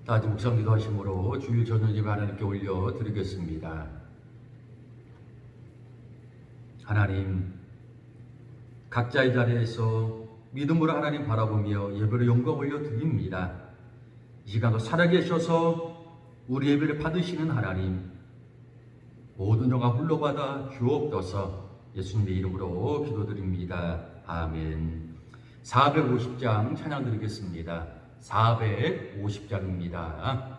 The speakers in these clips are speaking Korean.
다 같이 묵상 기도하심으로 주일 저녁 예배 하나님께 올려드리겠습니다. 하나님, 각자의 자리에서 믿음으로 하나님 바라보며 예배로 영광 올려드립니다. 이 시간도 살아계셔서 우리 예배를 받으시는 하나님, 모든 영광 홀로받아 주옵소서. 예수님의 이름으로 기도드립니다. 아멘. 450장 찬양 드리겠습니다. 450장입니다.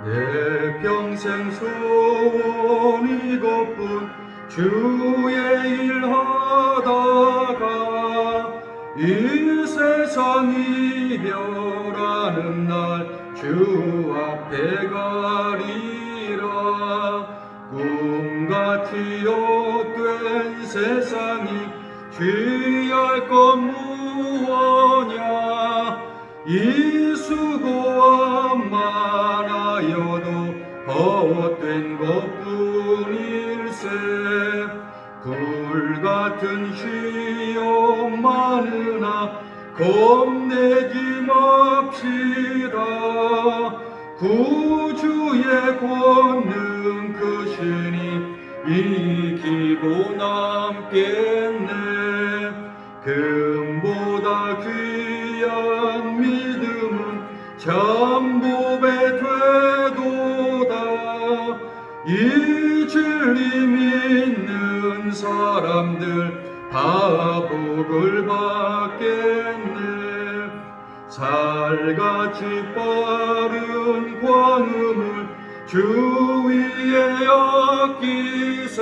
내 평생 소원 이것뿐 주의 일 하다가 이 세상 이별하는 날 주 앞에 가리라. 꿈같이 헛된 세상이 취할 것 무엇냐. 이 수고와 많아여도 헛된 것뿐일세. 불같은 시험 많으나 겁내지 맙시다. 구주의 권능 크시니 이기고 남겠네. 금보다 귀한 믿음은 참보배 되도다. 이 진리 믿는 사람들 다 복을 받겠네. 살같이 빠른 광음을 주 위에 아끼세.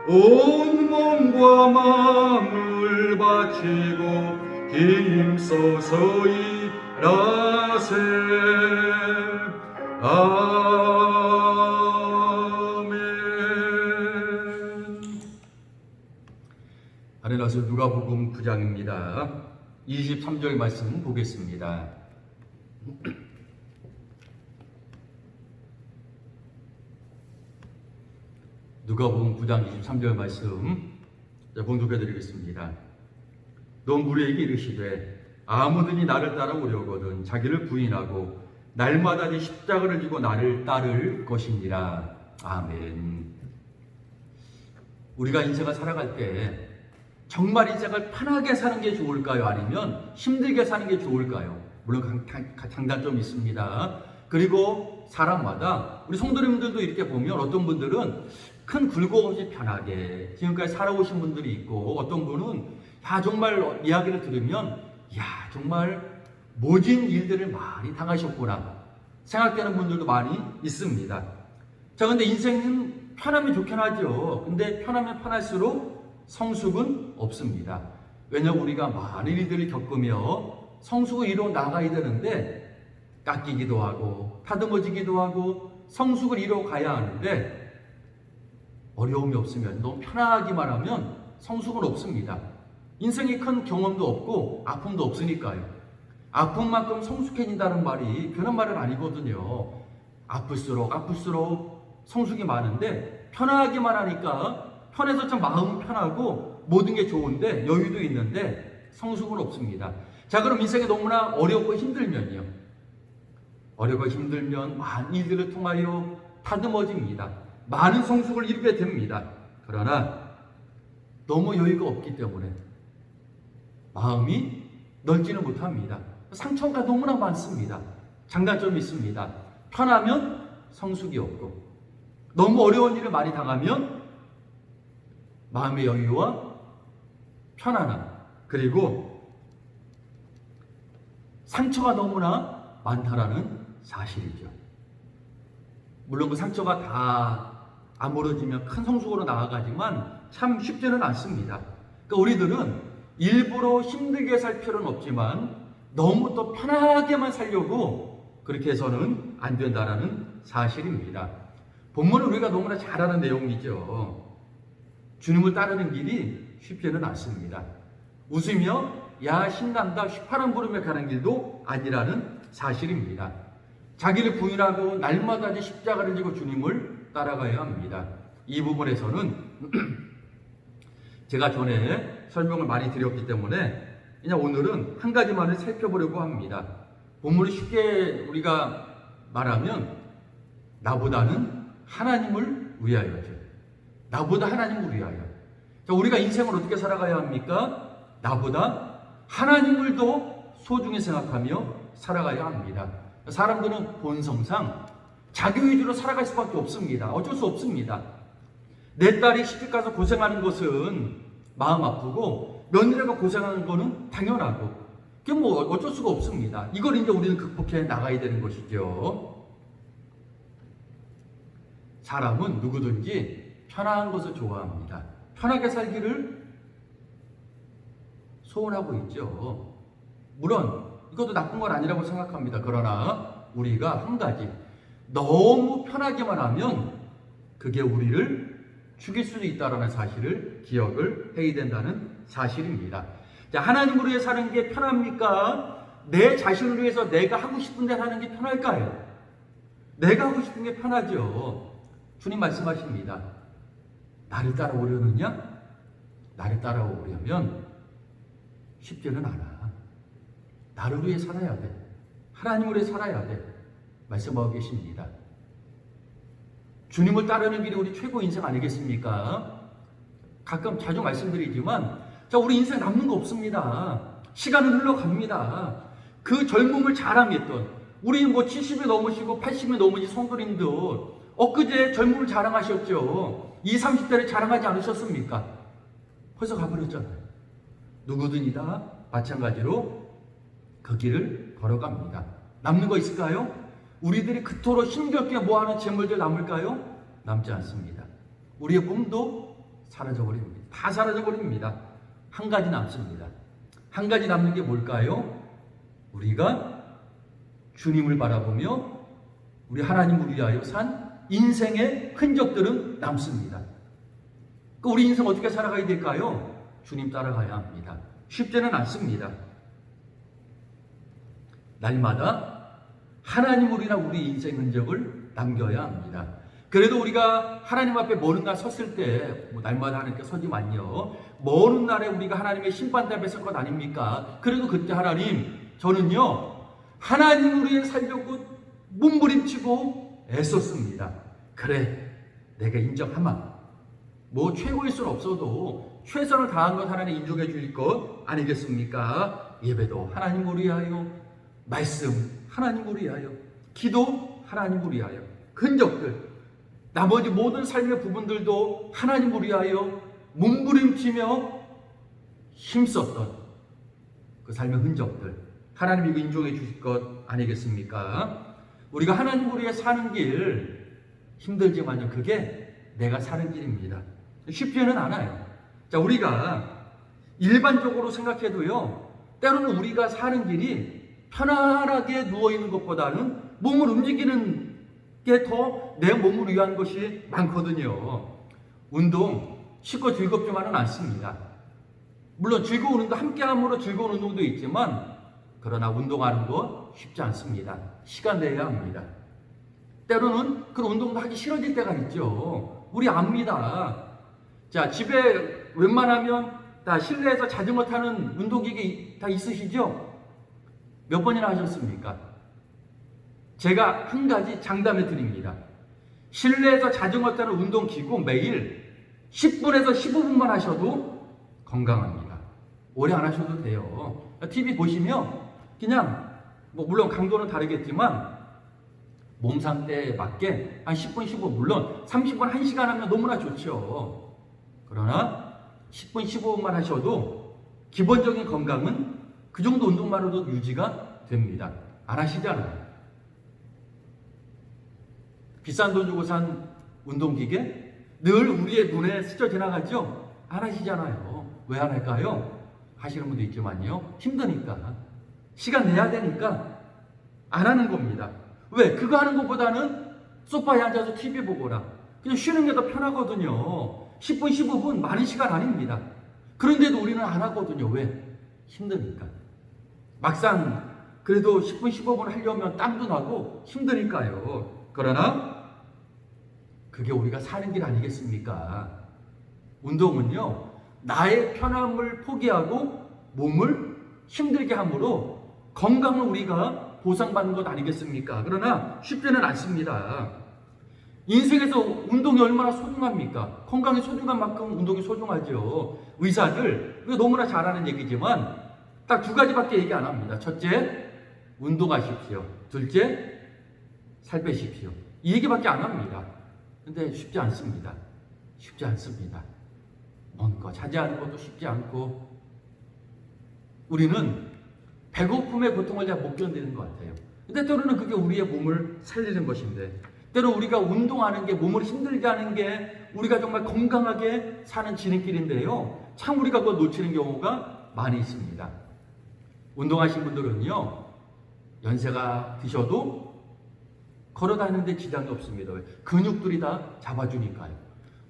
온 몸과 마음을 바치고 힘써서 일하세. 아래나서 누가복음 9장입니다. 23절 말씀 보겠습니다. 누가복음 9장 23절 말씀 봉독해 드리겠습니다. 너 무리에게 이르시되 아무든지 나를 따라오려거든 자기를 부인하고 날마다 네 십자가를 지고 나를 따를 것이니라. 아멘. 우리가 인생을 살아갈 때 정말 인생을 편하게 사는 게 좋을까요? 아니면 힘들게 사는 게 좋을까요? 물론 장단점이 있습니다. 그리고 사람마다 우리 성도님들도 이렇게 보면 어떤 분들은 큰 굴곡 없이 편하게 지금까지 살아오신 분들이 있고, 어떤 분은 정말 이야기를 들으면 정말 모진 일들을 많이 당하셨구나 생각되는 분들도 많이 있습니다. 자, 근데 인생은 편하면 좋긴 하죠. 근데 편하면 편할수록 성숙은 없습니다. 왜냐하면 우리가 많은 일들을 겪으며 성숙을 이루어 나가야 되는데 깎이기도 하고 다듬어지기도 하고 성숙을 이루어 가야 하는데 어려움이 없으면, 너무 편하기만 하면 성숙은 없습니다. 인생에 큰 경험도 없고 아픔도 없으니까요. 아픔만큼 성숙해진다는 말이 그런 말은 아니거든요. 아플수록 성숙이 많은데 편하기만 하니까 편해서 좀 마음은 편하고 모든 게 좋은데 여유도 있는데 성숙은 없습니다. 자, 그럼 인생이 너무나 어렵고 힘들면요, 어렵고 힘들면 많은 일들을 통하여 다듬어집니다. 많은 성숙을 이루게 됩니다. 그러나 너무 여유가 없기 때문에 마음이 넓지는 못합니다. 상처가 너무나 많습니다. 장단점이 있습니다. 편하면 성숙이 없고, 너무 어려운 일을 많이 당하면 마음의 여유와 편안함, 그리고 상처가 너무나 많다라는 사실이죠. 물론 그 상처가 다 아물어지면 큰 성숙으로 나아가지만 참 쉽지는 않습니다. 그러니까 우리들은 일부러 힘들게 살 필요는 없지만 너무 또 편하게만 살려고 그렇게 해서는 안 된다라는 사실입니다. 본문은 우리가 너무나 잘 아는 내용이죠. 주님을 따르는 길이 쉽지는 않습니다. 웃으며 야 신난다 휘파람 부르며 가는 길도 아니라는 사실입니다. 자기를 부인하고 날마다 십자가를 지고 주님을 따라가야 합니다. 이 부분에서는 제가 전에 설명을 많이 드렸기 때문에 그냥 오늘은 한 가지만을 살펴보려고 합니다. 본문을 쉽게 우리가 말하면 나보다는 하나님을 위하여죠. 나보다 하나님을 위하여. 자, 우리가 인생을 어떻게 살아가야 합니까? 나보다 하나님을 더 소중히 생각하며 살아가야 합니다. 사람들은 본성상 자기 위주로 살아갈 수밖에 없습니다. 어쩔 수 없습니다. 내 딸이 시집가서 고생하는 것은 마음 아프고 며느리가 고생하는 것은 당연하고 그게 뭐 어쩔 수가 없습니다. 이걸 이제 우리는 극복해 나가야 되는 것이죠. 사람은 누구든지 편안한 것을 좋아합니다. 편하게 살기를 소원하고 있죠. 물론 이것도 나쁜 건 아니라고 생각합니다. 그러나 우리가 한 가지 너무 편하게만 하면 그게 우리를 죽일 수도 있다는 사실을 기억을 해야 된다는 사실입니다. 자, 하나님을 위해 사는 게 편합니까? 내 자신을 위해서 내가 하고 싶은 데 사는 게 편할까요? 내가 하고 싶은 게 편하죠. 주님 말씀하십니다. 나를 따라오려느냐? 나를 따라오려면 쉽지는 않아. 나를 위해 살아야 돼. 하나님을 위해 살아야 돼. 말씀하고 계십니다. 주님을 따르는 길이 우리 최고 인생 아니겠습니까? 가끔 자주 말씀드리지만 자, 우리 인생 남는 거 없습니다. 시간은 흘러갑니다. 그 젊음을 자랑했던 우리 뭐 70이 넘으시고 80이 넘으신 성도님들 엊그제 젊음을 자랑하셨죠. 20, 30대를 자랑하지 않으셨습니까? 벌써 가버렸잖아요. 누구든지 다 마찬가지로 그 길을 걸어갑니다. 남는 거 있을까요? 우리들이 그토록 힘겹게 모아놓은 재물들 남을까요? 남지 않습니다. 우리의 몸도 사라져버립니다. 다 사라져버립니다. 한 가지 남습니다. 한 가지 남는 게 뭘까요? 우리가 주님을 바라보며 우리 하나님을 위하여 산 인생의 흔적들은 남습니다. 우리 인생 어떻게 살아가야 될까요? 주님 따라가야 합니다. 쉽지는 않습니다. 날마다 하나님을 위한 우리 인생 흔적을 남겨야 합니다. 그래도 우리가 하나님 앞에 먼 날 섰을 때, 날마다 하나님께 서지만요. 먼 날에 우리가 하나님의 심판대 앞에 설 것 아닙니까? 그래도 그때 하나님, 저는요, 하나님을 위해 살려고 몸부림치고 애썼습니다. 그래, 내가 인정하마. 뭐 최고일 수는 없어도 최선을 다한 것 하나님 인정해 주실 것 아니겠습니까? 예배도 하나님을 위하여, 말씀 하나님을 위하여, 기도 하나님을 위하여, 흔적들, 나머지 모든 삶의 부분들도 하나님을 위하여 몸부림치며 힘썼던 그 삶의 흔적들, 하나님이 이거 인정해 주실 것 아니겠습니까? 우리가 하나님을 위해 사는 길 힘들지만요, 그게 내가 사는 길입니다. 쉽지는 않아요. 자, 우리가 일반적으로 생각해도요, 때로는 우리가 사는 길이 편안하게 누워있는 것보다는 몸을 움직이는 게 더 내 몸을 위한 것이 많거든요. 운동 쉽고 즐겁지만은 않습니다. 물론 즐거운 운동, 함께함으로 즐거운 운동도 있지만 그러나 운동하는 거 쉽지 않습니다. 시간 내야 합니다. 때로는 그런 운동도 하기 싫어질 때가 있죠. 우리 압니다. 자, 집에 웬만하면 다 실내에서 자전거 타는 운동기계 다 있으시죠? 몇 번이나 하셨습니까? 제가 한 가지 장담해 드립니다. 실내에서 자전거 타는 운동기구 매일 10분에서 15분만 하셔도 건강합니다. 오래 안 하셔도 돼요. TV 보시면 그냥 물론 강도는 다르겠지만 몸 상태에 맞게 한 10분, 15분, 물론 30분, 1시간 하면 너무나 좋죠. 그러나 10분, 15분만 하셔도 기본적인 건강은 그 정도 운동만으로도 유지가 됩니다. 안 하시잖아요. 비싼 돈 주고 산 운동기계 늘 우리의 눈에 스쳐 지나가죠? 안 하시잖아요. 왜 안 할까요? 하시는 분도 있지만요, 힘드니까, 시간 내야 되니까 안 하는 겁니다. 왜? 그거 하는 것보다는 소파에 앉아서 TV 보거나 그냥 쉬는 게 더 편하거든요. 10분, 15분 많은 시간 아닙니다. 그런데도 우리는 안 하거든요. 왜? 힘드니까. 막상 그래도 10분, 15분 하려면 땀도 나고 힘드니까요. 그러나 그게 우리가 사는 길 아니겠습니까? 운동은요, 나의 편함을 포기하고 몸을 힘들게 함으로 건강을 우리가 보상받는 것 아니겠습니까? 그러나 쉽지는 않습니다. 인생에서 운동이 얼마나 소중합니까? 건강이 소중한 만큼 운동이 소중하죠. 의사들, 이거 너무나 잘 아는 얘기지만 딱 두 가지밖에 얘기 안 합니다. 첫째, 운동하십시오. 둘째, 살 빼십시오. 이 얘기밖에 안 합니다. 근데 쉽지 않습니다. 쉽지 않습니다. 뭔가 차지하는 것도 쉽지 않고 우리는 배고픔의 고통을 잘 못 견디는 것 같아요. 근데 때로는 그게 우리의 몸을 살리는 것인데 때로 우리가 운동하는 게 몸을 힘들게 하는 게 우리가 정말 건강하게 사는 지름길인데요. 참 우리가 그걸 놓치는 경우가 많이 있습니다. 운동하신 분들은요. 연세가 드셔도 걸어다니는데 지장이 없습니다. 근육들이 다 잡아주니까요.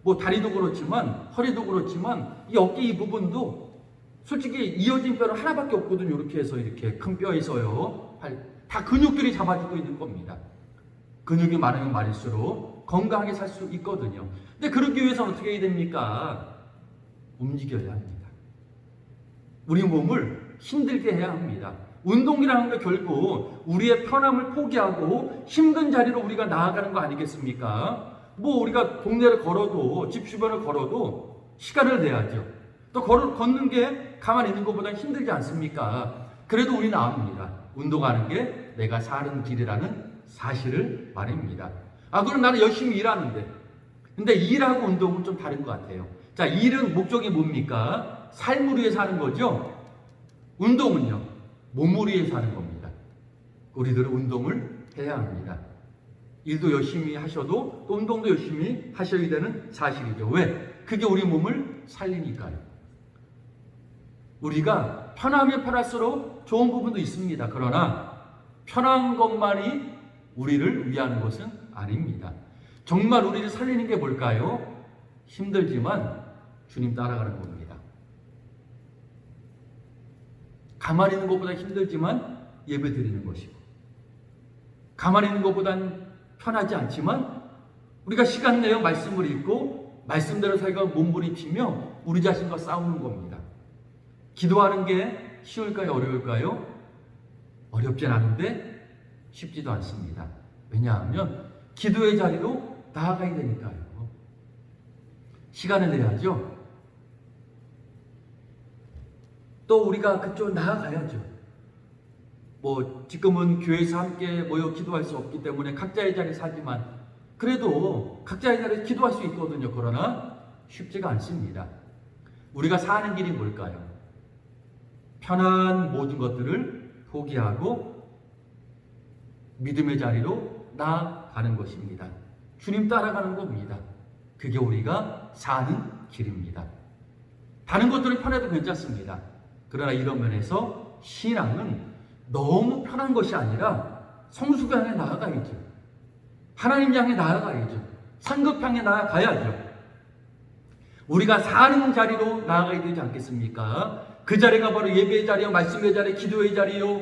뭐 다리도 그렇지만 허리도 그렇지만 이 어깨 이 부분도 솔직히 이어진 뼈는 하나밖에 없거든요. 이렇게 해서 이렇게 큰 뼈에서요. 다 근육들이 잡아주고 있는 겁니다. 근육이 많으면 많을수록 건강하게 살 수 있거든요. 근데 그러기 위해서는 어떻게 해야 됩니까? 움직여야 합니다. 우리 몸을 힘들게 해야 합니다. 운동이라는 게 결국 우리의 편함을 포기하고 힘든 자리로 우리가 나아가는 거 아니겠습니까? 뭐 우리가 동네를 걸어도 집 주변을 걸어도 시간을 내야죠. 또 걷는 게 가만히 있는 것보다 힘들지 않습니까? 그래도 우리는 압니다. 운동하는 게 내가 사는 길이라는 사실을 말입니다. 그럼 나는 열심히 일하는데. 근데 일하고 운동은 좀 다른 것 같아요. 자, 일은 목적이 뭡니까? 삶을 위해 사는 거죠? 운동은요, 몸을 위해 사는 겁니다. 우리들은 운동을 해야 합니다. 일도 열심히 하셔도 또 운동도 열심히 하셔야 되는 사실이죠. 왜? 그게 우리 몸을 살리니까요. 우리가 편하면 편할수록 좋은 부분도 있습니다. 그러나 편한 것만이 우리를 위하는 것은 아닙니다. 정말 우리를 살리는 게 뭘까요? 힘들지만 주님 따라가는 겁니다. 가만히 있는 것보다 힘들지만 예배 드리는 것이고 가만히 있는 것보단 편하지 않지만 우리가 시간 내어 말씀을 읽고 말씀대로 살고 몸부림치며 우리 자신과 싸우는 겁니다. 기도하는 게 쉬울까요? 어려울까요? 어렵진 않은데 쉽지도 않습니다. 왜냐하면 기도의 자리로 나아가야 되니까요. 시간을 내야죠. 또 우리가 그쪽으로 나아가야죠. 뭐 지금은 교회에서 함께 모여 기도할 수 없기 때문에 각자의 자리에서 하지만 그래도 각자의 자리에서 기도할 수 있거든요. 그러나 쉽지가 않습니다. 우리가 사는 길이 뭘까요? 편한 모든 것들을 포기하고 믿음의 자리로 나아가는 것입니다. 주님 따라가는 겁니다. 그게 우리가 사는 길입니다. 다른 것들은 편해도 괜찮습니다. 그러나 이런 면에서 신앙은 너무 편한 것이 아니라 성수가 향해 나아가야죠. 하나님 향해 나아가야죠. 상급 향해 나아가야죠. 우리가 사는 자리로 나아가야 되지 않겠습니까? 그 자리가 바로 예배의 자리요, 말씀의 자리, 기도의 자리요,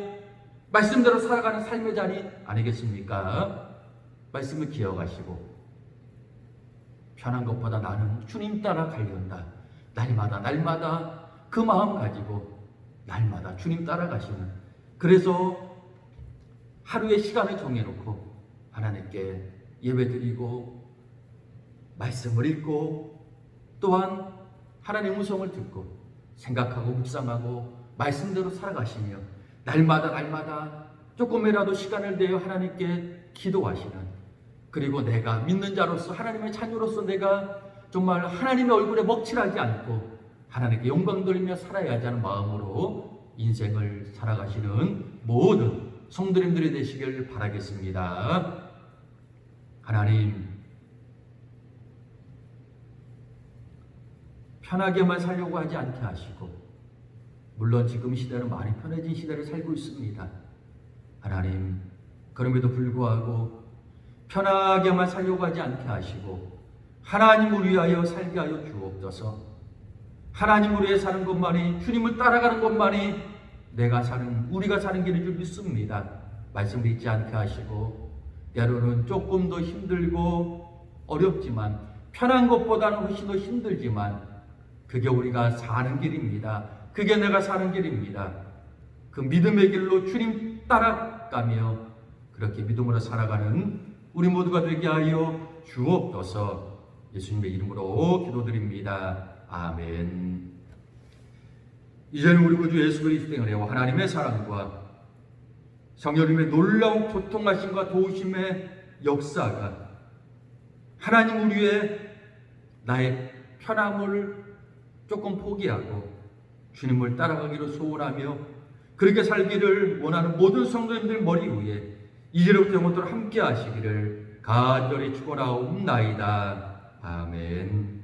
말씀대로 살아가는 삶의 자리 아니겠습니까? 말씀을 기억하시고 편한 것보다 나는 주님 따라 가려한다. 날마다 그 마음 가지고 날마다 주님 따라가시는, 그래서 하루의 시간을 정해놓고 하나님께 예배드리고 말씀을 읽고 또한 하나님의 음성을 듣고 생각하고 묵상하고 말씀대로 살아가시며 날마다 조금이라도 시간을 내어 하나님께 기도하시는, 그리고 내가 믿는 자로서 하나님의 자녀로서 내가 정말 하나님의 얼굴에 먹칠하지 않고 하나님께 영광 돌리며 살아야 하는 마음으로 인생을 살아가시는 모든 성도님들이 되시길 바라겠습니다. 하나님, 편하게만 살려고 하지 않게 하시고, 물론 지금 시대는 많이 편해진 시대를 살고 있습니다. 하나님, 그럼에도 불구하고 편하게만 살려고 하지 않게 하시고 하나님을 위하여 살게 하여 주옵소서. 하나님을 위해 사는 것만이, 주님을 따라가는 것만이 우리가 사는 길인 줄 믿습니다. 말씀 잊지 않게 하시고 때로는 조금 더 힘들고 어렵지만 편한 것보다는 훨씬 더 힘들지만 그게 우리가 사는 길입니다. 그게 내가 사는 길입니다. 그 믿음의 길로 주님 따라가며 그렇게 믿음으로 살아가는 우리 모두가 되게 하여 주옵소서. 예수님의 이름으로 기도드립니다. 아멘. 이제는 우리 구주 예수 그리스도의 은혜와 하나님의 사랑과 성령님의 놀라운 교통하심과 도우심의 역사가 하나님 우리의 나의 편함을 조금 포기하고 주님을 따라가기로 소원하며 그렇게 살기를 원하는 모든 성도님들 머리 위에 이제로부터 영원토록 함께 하시기를 간절히 축원하옵나이다. 아멘.